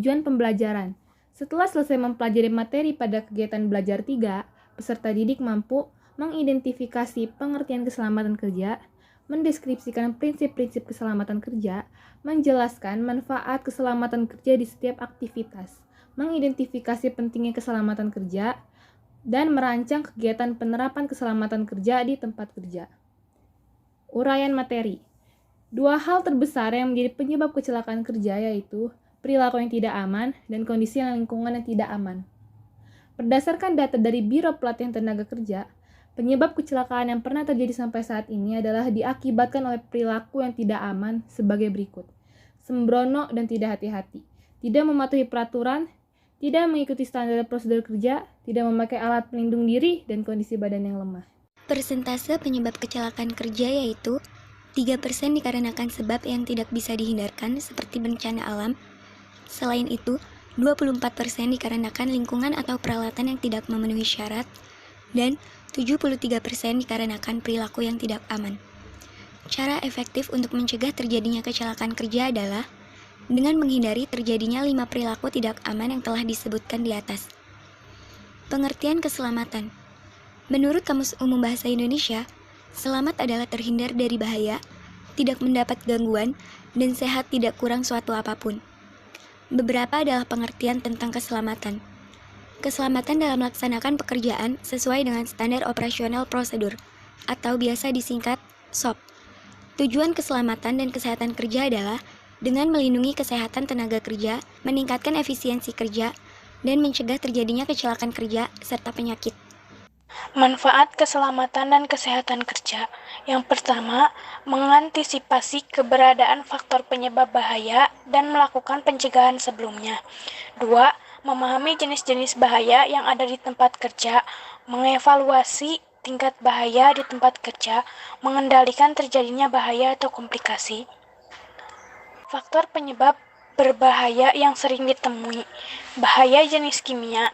tujuan pembelajaran. Setelah selesai mempelajari materi pada kegiatan belajar 3, peserta didik mampu mengidentifikasi pengertian keselamatan kerja, mendeskripsikan prinsip-prinsip keselamatan kerja, menjelaskan manfaat keselamatan kerja di setiap aktivitas, mengidentifikasi pentingnya keselamatan kerja, dan merancang kegiatan penerapan keselamatan kerja di tempat kerja. Uraian materi. Dua hal terbesar yang menjadi penyebab kecelakaan kerja yaitu perilaku yang tidak aman dan kondisi lingkungan yang tidak aman. Berdasarkan data dari Biro Pelatihan Tenaga Kerja, penyebab kecelakaan yang pernah terjadi sampai saat ini adalah diakibatkan oleh perilaku yang tidak aman sebagai berikut. Sembrono dan tidak hati-hati, tidak mematuhi peraturan, tidak mengikuti standar prosedur kerja, tidak memakai alat pelindung diri, dan kondisi badan yang lemah. Persentase penyebab kecelakaan kerja yaitu 3% dikarenakan sebab yang tidak bisa dihindarkan seperti bencana alam. Selain itu, 24% dikarenakan lingkungan atau peralatan yang tidak memenuhi syarat, dan 73% dikarenakan perilaku yang tidak aman. Cara efektif untuk mencegah terjadinya kecelakaan kerja adalah dengan menghindari terjadinya 5 perilaku tidak aman yang telah disebutkan di atas. Pengertian keselamatan. Menurut Kamus Umum Bahasa Indonesia, selamat adalah terhindar dari bahaya, tidak mendapat gangguan, dan sehat tidak kurang suatu apapun. Beberapa adalah pengertian tentang keselamatan. Keselamatan dalam melaksanakan pekerjaan sesuai dengan standar operasional prosedur, atau biasa disingkat SOP. Tujuan keselamatan dan kesehatan kerja adalah dengan melindungi kesehatan tenaga kerja, meningkatkan efisiensi kerja, dan mencegah terjadinya kecelakaan kerja serta penyakit. Manfaat keselamatan dan kesehatan kerja. Yang pertama, mengantisipasi keberadaan faktor penyebab bahaya dan melakukan pencegahan sebelumnya. 2. Memahami jenis-jenis bahaya yang ada di tempat kerja, mengevaluasi tingkat bahaya di tempat kerja, mengendalikan terjadinya bahaya atau komplikasi. Faktor penyebab berbahaya yang sering ditemui. Bahaya jenis kimia,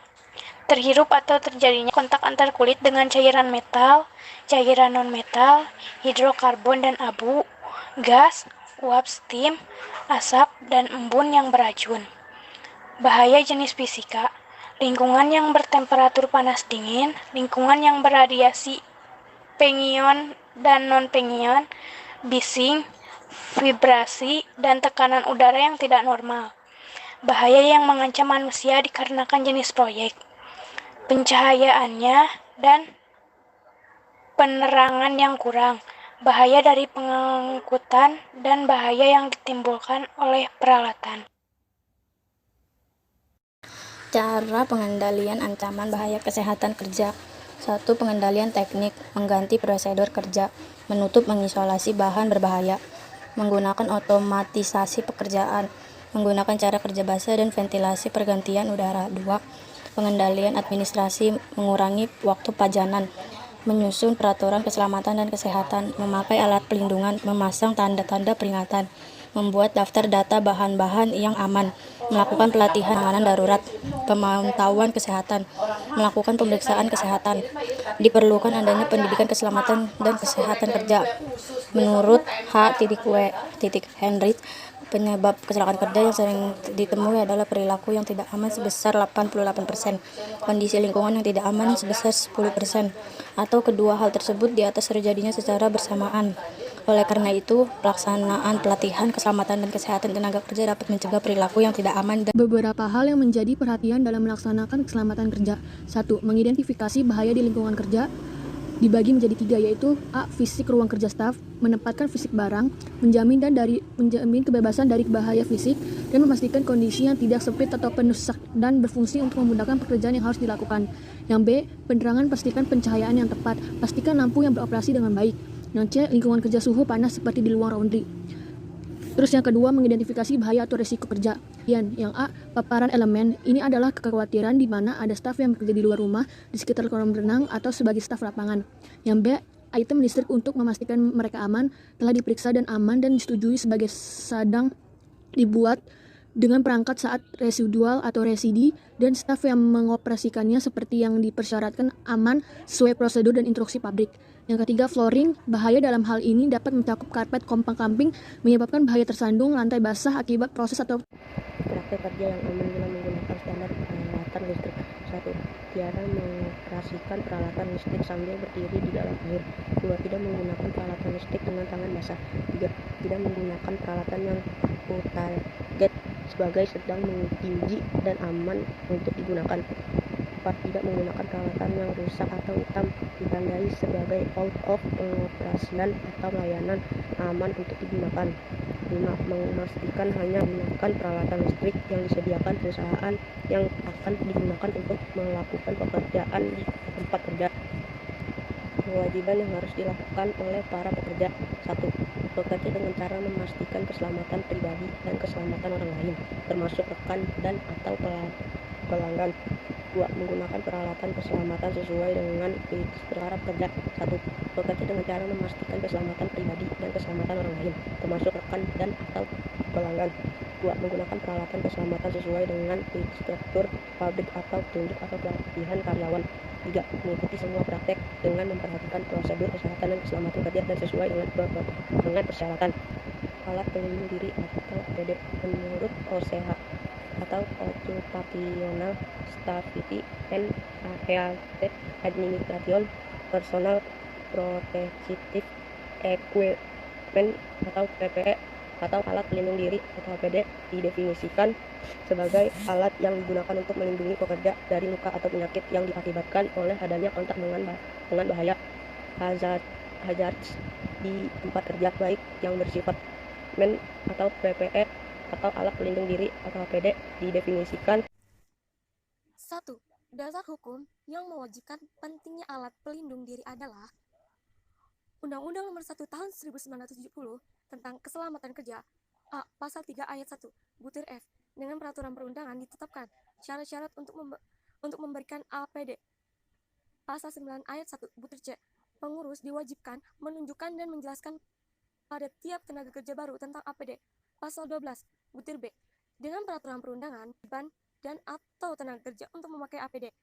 terhirup atau terjadinya kontak antar kulit dengan cairan metal, cairan non-metal, hidrokarbon dan abu, gas, uap steam, asap, dan embun yang beracun. Bahaya jenis fisika, lingkungan yang bertemperatur panas dingin, lingkungan yang beradiasi pengion dan non-pengion, bising, vibrasi, dan tekanan udara yang tidak normal. Bahaya yang mengancam manusia dikarenakan jenis proyek, pencahayaannya, dan penerangan yang kurang, bahaya dari pengangkutan, dan bahaya yang ditimbulkan oleh peralatan. Cara pengendalian ancaman bahaya kesehatan kerja. 1. Pengendalian teknik, mengganti prosedur kerja, menutup mengisolasi bahan berbahaya, menggunakan otomatisasi pekerjaan, menggunakan cara kerja basah dan ventilasi pergantian udara. 2. Pengendalian administrasi, mengurangi waktu pajanan, menyusun peraturan keselamatan dan kesehatan, memakai alat pelindungan, memasang tanda-tanda peringatan, membuat daftar data bahan-bahan yang aman, melakukan pelatihan penanganan darurat, pemantauan kesehatan, melakukan pemeriksaan kesehatan. Diperlukan adanya pendidikan keselamatan dan kesehatan kerja. Menurut H.W. Henry, penyebab kecelakaan kerja yang sering ditemui adalah perilaku yang tidak aman sebesar 88%, kondisi lingkungan yang tidak aman sebesar 10%, atau kedua hal tersebut di atas terjadinya secara bersamaan. Oleh karena itu, pelaksanaan pelatihan keselamatan dan kesehatan tenaga kerja dapat mencegah perilaku yang tidak aman. Beberapa hal yang menjadi perhatian dalam melaksanakan keselamatan kerja. 1. Mengidentifikasi bahaya di lingkungan kerja. Dibagi menjadi 3, yaitu A. Fisik ruang kerja staf, menempatkan fisik barang, menjamin kebebasan dari bahaya fisik, dan memastikan kondisi yang tidak sempit atau penuh sesak dan berfungsi untuk memudahkan pekerjaan yang harus dilakukan. Yang B. Penerangan, pastikan pencahayaan yang tepat, pastikan lampu yang beroperasi dengan baik. Yang C. Lingkungan kerja suhu panas seperti di luar laundry. Terus yang kedua, mengidentifikasi bahaya atau risiko kerja. Yang A, paparan elemen. Ini adalah kekhawatiran di mana ada staf yang bekerja di luar rumah, di sekitar kolam renang, atau sebagai staf lapangan. Yang B, item listrik untuk memastikan mereka aman, telah diperiksa dan aman dan disetujui sebagai sedang dibuat dengan perangkat saat residual atau residi, dan staf yang mengoperasikannya seperti yang dipersyaratkan aman sesuai prosedur dan instruksi pabrik. Yang ketiga, flooring. Bahaya dalam hal ini dapat mencakup karpet kompang-kamping, menyebabkan bahaya tersandung lantai basah akibat proses atau praktek kerja yang aman bila menggunakan standar peralatan listrik. 1. Tiada mengoperasikan peralatan listrik sambil berdiri di dalam air. 2. Tidak menggunakan peralatan listrik dengan tangan basah. 3. Tidak menggunakan peralatan yang target sebagai sedang tinggi dan aman untuk digunakan. 4. Tidak menggunakan peralatan yang rusak atau hitam ditandai sebagai out of pengoperasian atau layanan aman untuk digunakan. 5. Memastikan hanya menggunakan peralatan listrik yang disediakan perusahaan yang akan digunakan untuk melakukan pekerjaan di tempat kerja. Kewajiban yang harus dilakukan oleh para pekerja. 1. Bekerja dengan cara memastikan keselamatan pribadi dan keselamatan orang lain, termasuk rekan dan atau pelanggan. 2. Menggunakan peralatan keselamatan sesuai dengan para pekerja. 1. Bekerja dengan cara memastikan keselamatan pribadi dan keselamatan orang lain, termasuk rekan dan atau pelanggan. 2. Menggunakan peralatan keselamatan sesuai dengan instruktur pabrik atau petunjuk atau pelatihan karyawan. 3. Mengikuti semua praktek dengan memperhatikan prosedur kesehatan dan keselamatan kerja dan sesuai dengan persyaratan. Alat pelindung diri atau APD menurut OSHA atau Occupational Safety and Health Administration. Personal Protective Equipment atau PPE atau alat pelindung diri atau APD didefinisikan sebagai alat yang digunakan untuk melindungi pekerja dari luka atau penyakit yang diakibatkan oleh adanya kontak dengan bahaya hazards di tempat kerja, baik yang bersifat atau PPE atau alat pelindung diri atau APD didefinisikan. 1. Dasar hukum yang mewajibkan pentingnya alat pelindung diri adalah Undang-Undang Nomor 1 Tahun 1970 tentang Keselamatan Kerja. A. Pasal 3 ayat 1 butir F. Dengan peraturan perundangan ditetapkan syarat-syarat untuk memberikan APD. Pasal 9 ayat 1 butir C. Pengurus diwajibkan menunjukkan dan menjelaskan pada tiap tenaga kerja baru tentang APD. Pasal 12 butir B. Dengan peraturan perundangan dan atau tenaga kerja untuk memakai APD.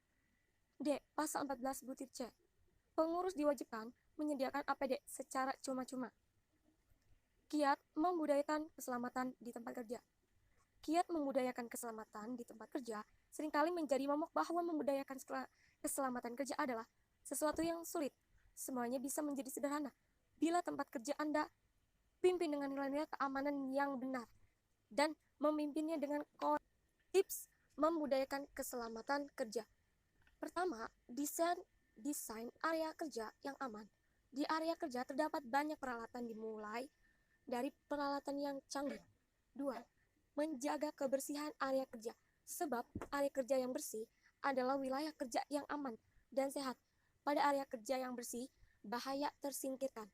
D. Pasal 14 butir C. Pengurus diwajibkan menyediakan APD secara cuma-cuma. Kiat membudayakan keselamatan di tempat kerja. Kiat membudayakan keselamatan di tempat kerja seringkali menjadi momok bahwa membudayakan keselamatan kerja adalah sesuatu yang sulit. Semuanya bisa menjadi sederhana bila tempat kerja Anda pimpin dengan nilai-nilai keamanan yang benar dan memimpinnya dengan tips membudayakan keselamatan kerja. Pertama, desain area kerja yang aman. Di area kerja terdapat banyak peralatan dimulai dari peralatan yang canggih. 2. Menjaga kebersihan area kerja. Sebab area kerja yang bersih adalah wilayah kerja yang aman dan sehat. Pada area kerja yang bersih, bahaya tersingkirkan.